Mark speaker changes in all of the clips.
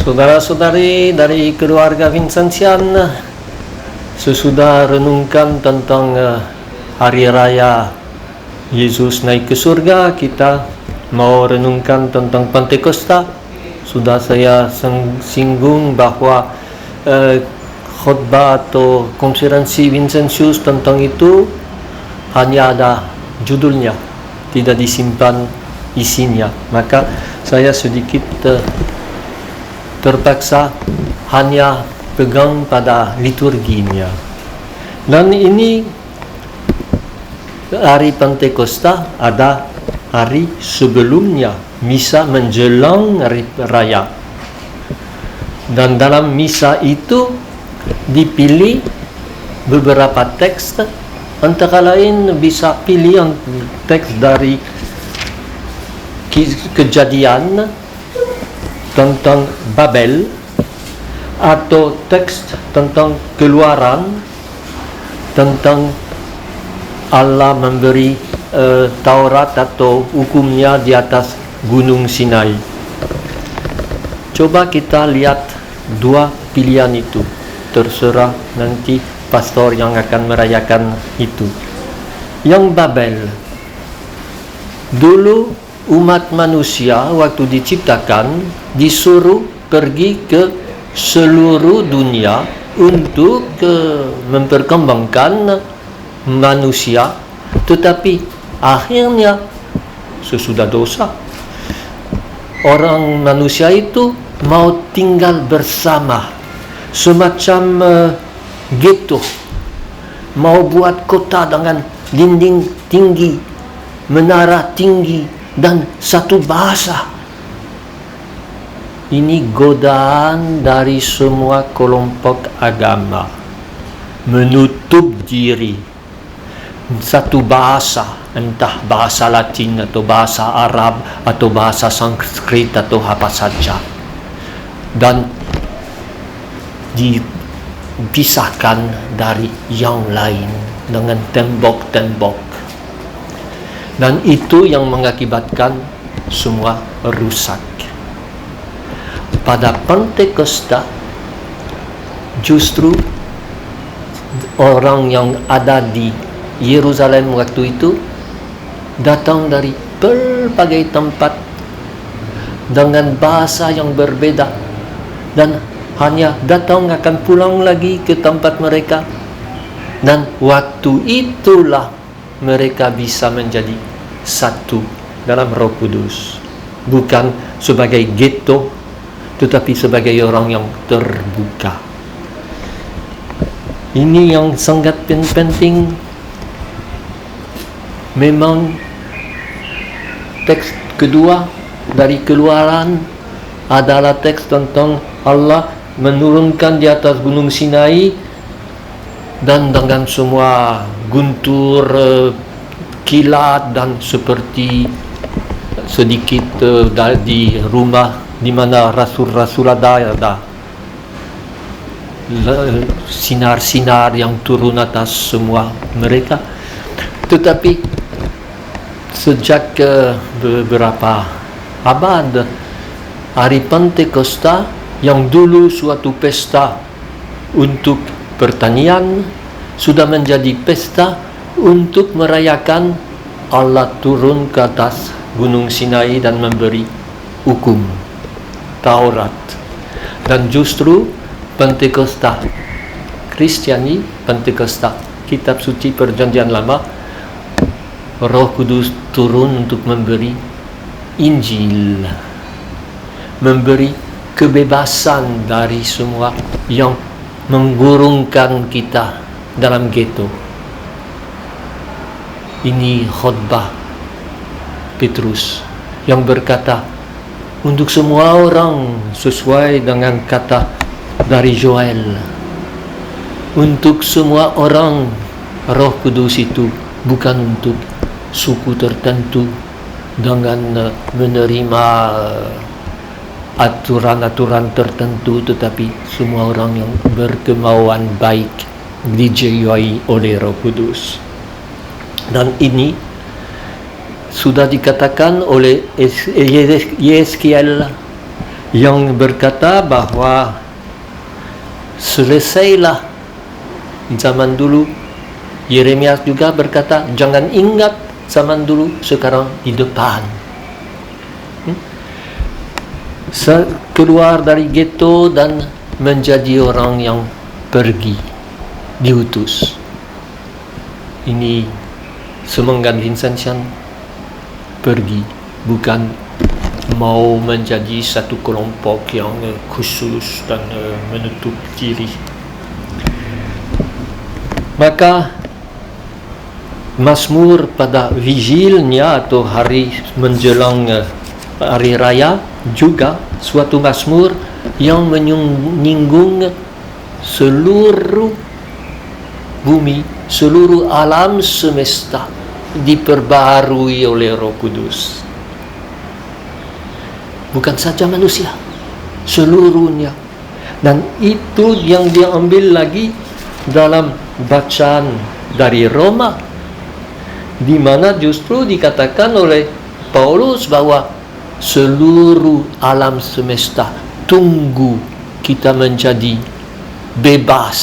Speaker 1: Saudara-saudari dari keluarga Vincentian, sesudah renungkan tentang hari raya Yesus naik ke surga, kita mau renungkan tentang Pentakosta. Sudah saya singgung bahwa khotbah atau konferensi Vincentius tentang itu hanya ada judulnya, tidak disimpan isinya. Maka saya sedikit terpaksa hanya pegang pada liturginya. Dan ini hari Pentakosta ada hari sebelumnya, misa menjelang hari raya. Dan dalam misa itu dipilih beberapa teks, antara lain bisa pilih teks dari Kejadian tentang Babel, atau teks tentang Keluaran tentang Allah memberi Taurat atau hukumnya di atas Gunung Sinai. Coba kita lihat dua pilihan itu, terserah nanti pastor yang akan merayakan itu. Yang Babel, dulu umat manusia waktu diciptakan disuruh pergi ke seluruh dunia untuk memperkembangkan manusia, tetapi akhirnya sesudah dosa orang manusia itu mau tinggal bersama, semacam ghetto, mau buat kota dengan dinding tinggi, menara tinggi, dan satu bahasa. Ini godaan dari semua kelompok agama, menutup diri, satu bahasa, entah bahasa Latin atau bahasa Arab atau bahasa Sanskrit atau apa saja, dan dipisahkan dari yang lain dengan tembok-tembok. Dan itu yang mengakibatkan semua rusak. Pada Pentakosta justru orang yang ada di Yerusalem waktu itu datang dari berbagai tempat dengan bahasa yang berbeda, dan hanya datang akan pulang lagi ke tempat mereka. Dan waktu itulah mereka bisa menjadi satu dalam Roh Kudus, bukan sebagai ghetto, tetapi sebagai orang yang terbuka. Ini yang sangat penting. Memang teks kedua dari Keluaran adalah teks tentang Allah menurunkan di atas Gunung Sinai, dan dengan semua guntur, kilat, dan seperti sedikit di rumah di mana rasul-rasul ada sinar-sinar yang turun atas semua mereka. Tetapi sejak beberapa abad, hari Pentakosta yang dulu suatu pesta untuk pertanian sudah menjadi pesta untuk merayakan Allah turun ke atas Gunung Sinai dan memberi hukum, Taurat. Dan justru Pentakosta Kristiani, Pentakosta kitab suci Perjanjian Lama, Roh Kudus turun untuk memberi Injil, memberi kebebasan dari semua yang menggurungkan kita dalam ghetto. Ini khotbah Petrus yang berkata untuk semua orang sesuai dengan kata dari Joel, untuk semua orang Roh Kudus itu bukan untuk suku tertentu dengan menerima aturan-aturan tertentu, tetapi semua orang yang berkemauan baik dijiwai oleh Roh Kudus. Dan ini sudah dikatakan oleh Yeskiel yang berkata bahwa selesailah zaman dulu. Yeremia juga berkata, jangan ingat zaman dulu, sekarang di depan. Keluar dari ghetto dan menjadi orang yang pergi, diutus. Ini semangat Vincentian, pergi, bukan mau menjadi satu kelompok yang khusus dan menutup diri. Maka Mazmur pada vigilnya atau hari menjelang hari raya juga suatu mazmur yang menyinggung seluruh bumi, seluruh alam semesta diperbaharui oleh Roh Kudus. Bukan saja manusia, seluruhnya. Dan itu yang diambil lagi dalam bacaan dari Roma, di mana justru dikatakan oleh Paulus bahwa seluruh alam semesta tunggu kita menjadi bebas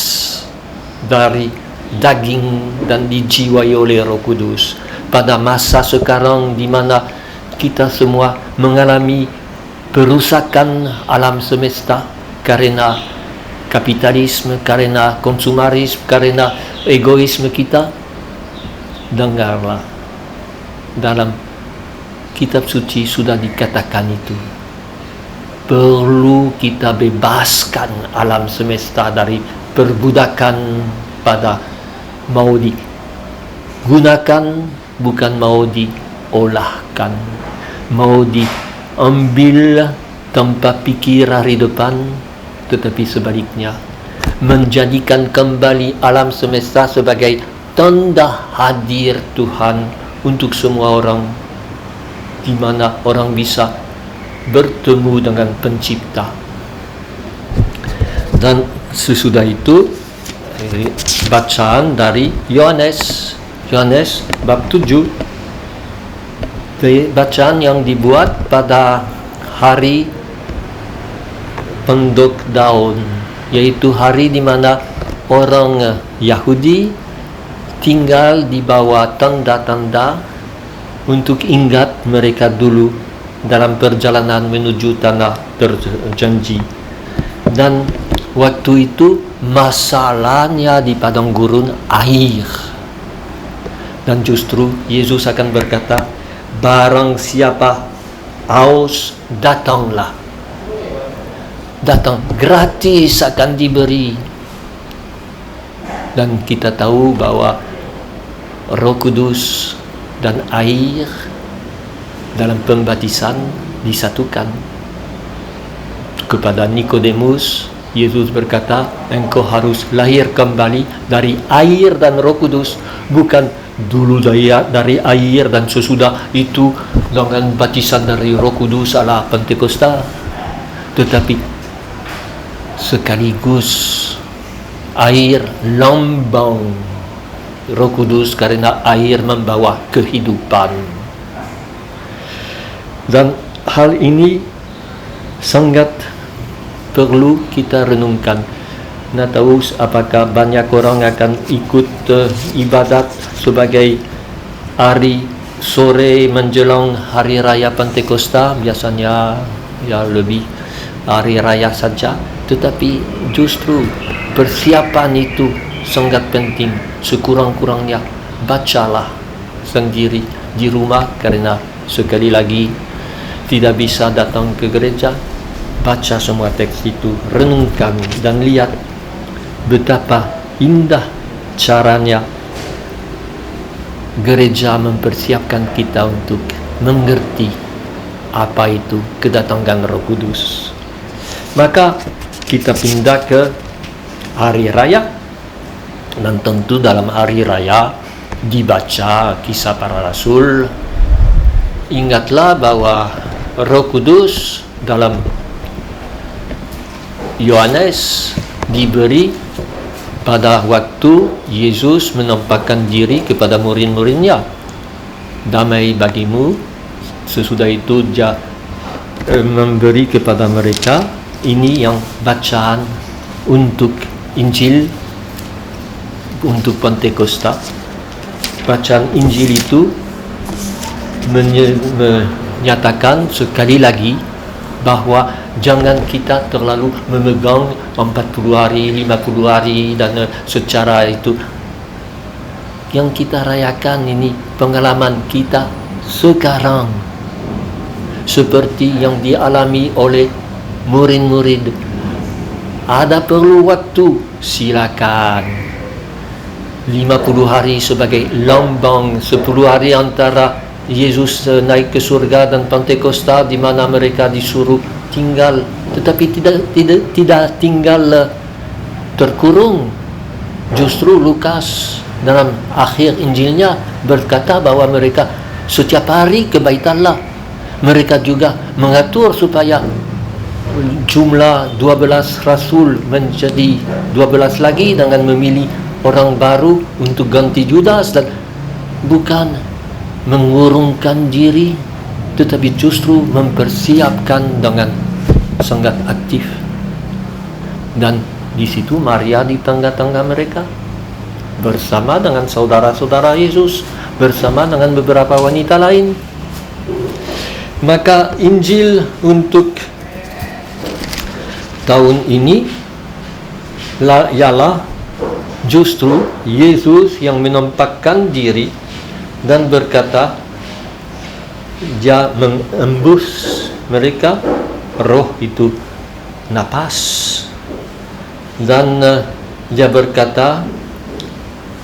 Speaker 1: dari daging dan dijiwai oleh Roh Kudus. Pada masa sekarang di mana kita semua mengalami perusakan alam semesta karena kapitalisme, karena konsumerisme, karena egoisme kita, dengarlah, dalam kitab suci sudah dikatakan itu. Perlu kita bebaskan alam semesta dari perbudakan pada mau digunakan, bukan mau diolahkan, mau diambil tanpa pikir hari depan, tetapi sebaliknya menjadikan kembali alam semesta sebagai tanda hadir Tuhan untuk semua orang, di mana orang bisa bertemu dengan Pencipta. Dan sesudah itu bacaan dari Yohanes bab 7, bacaan yang dibuat pada hari pendok daun, yaitu hari di mana orang Yahudi tinggal di bawah tanda-tanda untuk ingat mereka dulu dalam perjalanan menuju tanah berjanji. Dan waktu itu masalahnya di padang gurun air. Dan justru Yesus akan berkata, barang siapa haus, datanglah. Datang, gratis akan diberi. Dan kita tahu bahwa Roh Kudus dan air dalam pembaptisan disatukan. Kepada Nikodemus, Yesus berkata, engkau harus lahir kembali dari air dan Roh Kudus, bukan dulu dari air dan sesudah itu dengan baptisan dari Roh Kudus ala Pentakosta, tetapi sekaligus air lambang Roh Kudus, karena air membawa kehidupan. Dan hal ini sangat perlu kita renungkan. Nak tahu apakah banyak orang akan ikut ibadat sebagai hari sore menjelang hari raya Pentakosta, biasanya ya lebih hari raya saja, tetapi justru persiapan itu sangat penting. Sekurang-kurangnya bacalah sendiri di rumah, karena sekali lagi tidak bisa datang ke gereja. Baca semua teks itu, renungkan dan lihat betapa indah caranya gereja mempersiapkan kita untuk mengerti apa itu kedatangan Roh Kudus. Maka kita pindah ke hari raya. Dan tentu dalam hari raya dibaca Kisah Para Rasul. Ingatlah bahwa Roh Kudus dalam Yohanes diberi pada waktu Yesus menampakkan diri kepada murid-muridnya. Damai bagimu. Sesudah itu dia memberi kepada mereka. Ini yang bacaan untuk Injil untuk Pentakosta. Bacaan Injil itu menyatakan sekali lagi bahwa jangan kita terlalu memegang 40 hari, 50 hari dan secara itu. Yang kita rayakan ini pengalaman kita sekarang, seperti yang dialami oleh murid-murid. Ada perlu waktu, silakan. 50 hari sebagai lambang, 10 hari antara Yesus naik ke surga dan Pentakosta, di mana mereka disuruh tinggal, tetapi tidak tinggal terkurung. Justru Lukas dalam akhir Injilnya berkata bahwa mereka setiap hari ke Bait Allah. Mereka juga mengatur supaya jumlah 12 rasul menjadi 12 lagi dengan memilih orang baru untuk ganti Judas, dan bukan mengurungkan diri, tetapi justru mempersiapkan dengan sangat aktif. Dan di situ Maria di tengah-tengah mereka bersama dengan saudara-saudara Yesus, bersama dengan beberapa wanita lain. Maka Injil untuk tahun ini ialah justru Yesus yang menampakkan diri dan berkata, dia mengembus mereka, roh itu napas, dan dia berkata,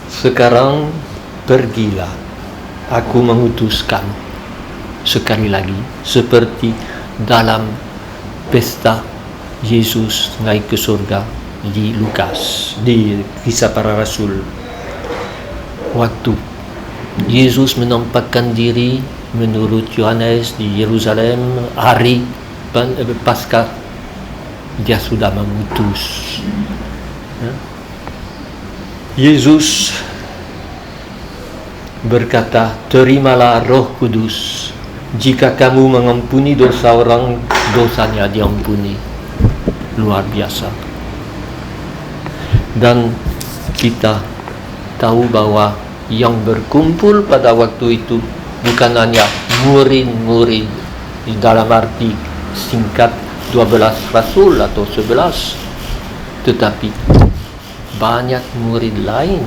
Speaker 1: sekarang pergilah, aku mengutuskan. Sekali lagi, seperti dalam pesta Yesus naik ke surga di Lukas, di Kisah Para Rasul. Waktu Yesus menampakkan diri menurut Yohanes di Yerusalem, hari Paskah, dia sudah mengutus. Yesus berkata, terimalah Roh Kudus. Jika kamu mengampuni dosa orang, dosanya diampuni. Luar biasa. Dan kita tahu bahwa yang berkumpul pada waktu itu bukan hanya murid-murid dalam arti singkat 12 rasul atau 11, tetapi banyak murid lain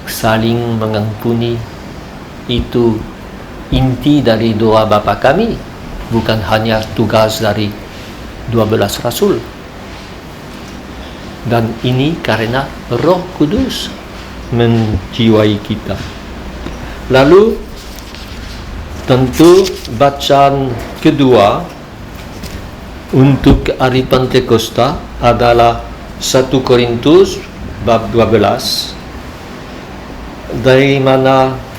Speaker 1: saling mengampuni. Itu inti dari doa Bapa kami, bukan hanya tugas dari 12 rasul. Dan ini karena Roh Kudus menjiwai kita. Lalu tentu bacaan kedua untuk hari Pentakosta adalah 1 Korintus bab 12, dari mana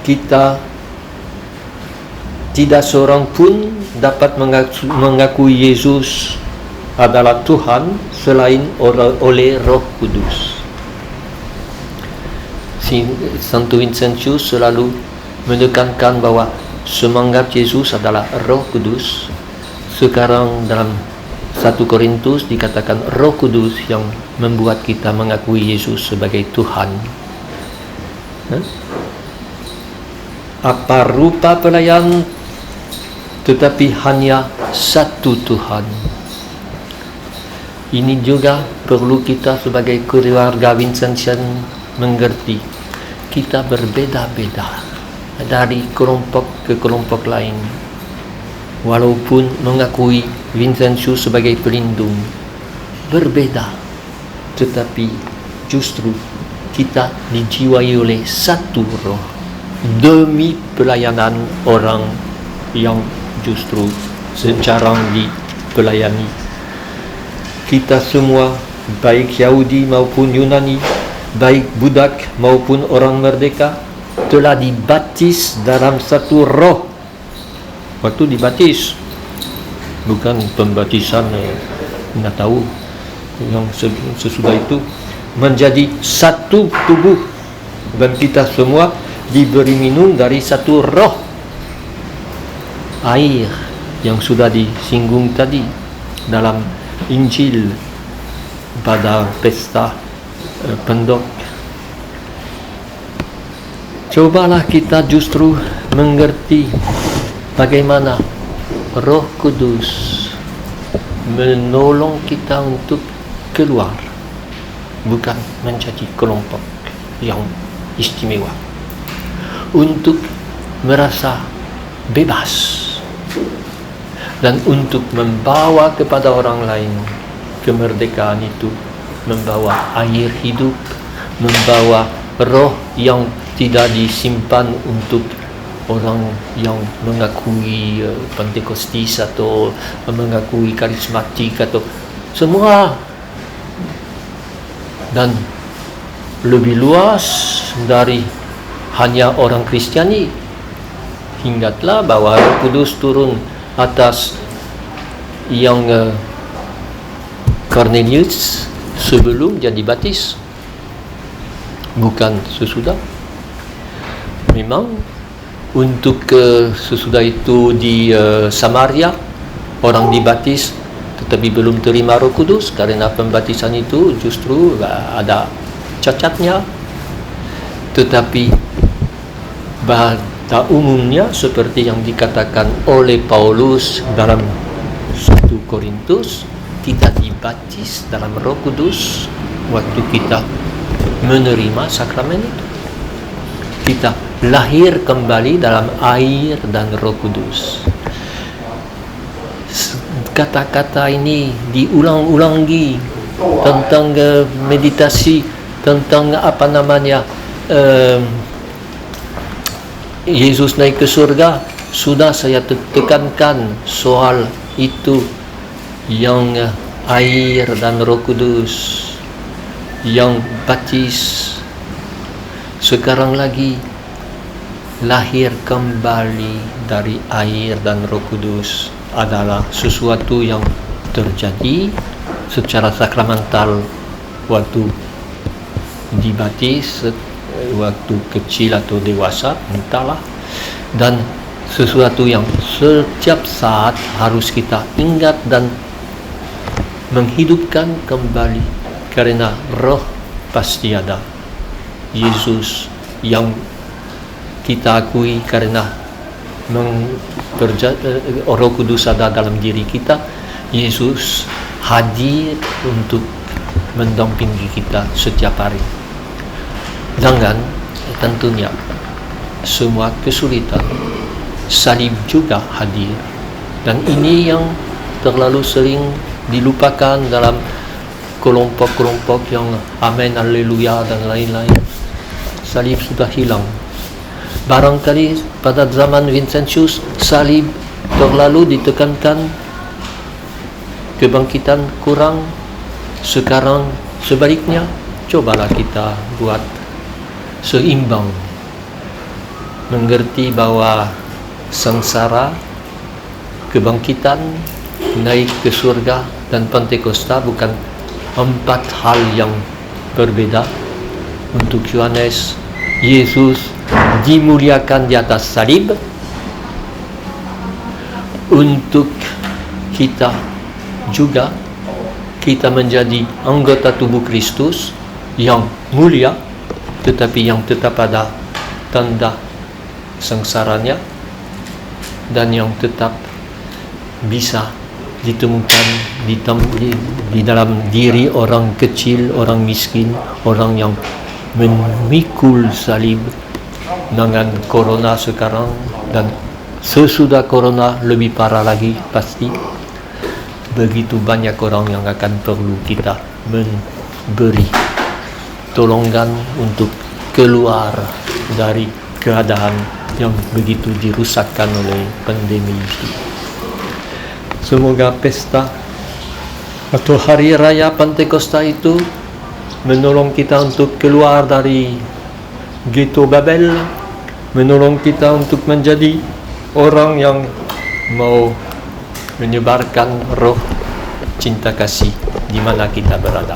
Speaker 1: kita tidak seorang pun dapat mengakui Yesus adalah Tuhan selain oleh Roh Kudus. Santo Vincentius selalu menekankan bahwa semangat Yesus adalah Roh Kudus. Sekarang dalam 1 Korintus dikatakan Roh Kudus yang membuat kita mengakui Yesus sebagai Tuhan. Apa rupa pelayan, tetapi hanya satu Tuhan. Ini juga perlu kita sebagai keluarga Vincentian mengerti. Kita berbeda-beda dari kelompok ke kelompok lain. Walaupun mengakui Vincentius sebagai pelindung, berbeda, tetapi justru kita dijiwai oleh satu roh demi pelayanan orang yang justru jarang dipelayani. Kita semua, baik Yahudi maupun Yunani, baik budak maupun orang merdeka, telah dibaptis dalam satu roh. Waktu dibaptis, bukan pembaptisan nggak tahu yang sesudah itu, menjadi satu tubuh. Dan kita semua diberi minum dari satu roh, air yang sudah disinggung tadi dalam Injil pada pesta Pendok. Cobalah kita justru mengerti bagaimana Roh Kudus menolong kita untuk keluar, bukan menjadi kelompok yang istimewa, untuk merasa bebas dan untuk membawa kepada orang lain kemerdekaan itu, membawa air hidup, membawa roh yang tidak disimpan untuk orang yang mengakui Pentekostis atau mengakui karismatik atau semua, dan lebih luas dari hanya orang Kristiani. Ingatlah bahwa Roh Kudus turun atas yang Cornelius sebelum jadi baptis, bukan sesudah. Memang untuk sesudah itu di Samaria orang dibaptis tetapi belum terima Roh Kudus, karena pembaptisan itu justru ada cacatnya. Tetapi pada umumnya seperti yang dikatakan oleh Paulus dalam 1 Korintus, kita dibaptis dalam Roh Kudus waktu kita menerima sakramen itu. Kita lahir kembali dalam air dan Roh Kudus. Kata-kata ini diulang-ulangi tentang meditasi, tentang Yesus naik ke surga. Sudah saya tekankan soal itu, yang air dan Roh Kudus, yang baptis. Sekarang lagi lahir kembali dari air dan Roh Kudus adalah sesuatu yang terjadi secara sakramental waktu dibaptis, waktu kecil atau dewasa, entahlah, dan sesuatu yang setiap saat harus kita ingat dan menghidupkan kembali, karena roh pasti ada. Yesus yang kita akui karena Roh Kudus ada dalam diri kita. Yesus hadir untuk mendampingi kita setiap hari. Jangan, tentunya semua kesulitan, salib juga hadir, dan ini yang terlalu sering dilupakan dalam kelompok-kelompok yang amin, haleluya dan lain-lain. Salib sudah hilang. Barangkali pada zaman Vincentius salib terlalu ditekankan, kebangkitan kurang. Sekarang sebaliknya, cobalah kita buat seimbang, mengerti bahwa sengsara, kebangkitan, naik ke surga, dan Pentakosta bukan 4 hal yang berbeda. Untuk Yohanes, Yesus dimuliakan di atas salib. Untuk kita juga, kita menjadi anggota tubuh Kristus yang mulia, tetapi yang tetap ada tanda sengsaranya, dan yang tetap bisa ditemukan di dalam diri orang kecil, orang miskin, orang yang memikul salib dengan corona sekarang, dan sesudah corona lebih parah lagi pasti. Begitu banyak orang yang akan perlu kita memberi tolongan untuk keluar dari keadaan yang begitu dirusakkan oleh pandemi itu. Semoga pesta atau hari raya Pentakosta itu menolong kita untuk keluar dari ghetto Babel, menolong kita untuk menjadi orang yang mau menyebarkan roh cinta kasih di mana kita berada.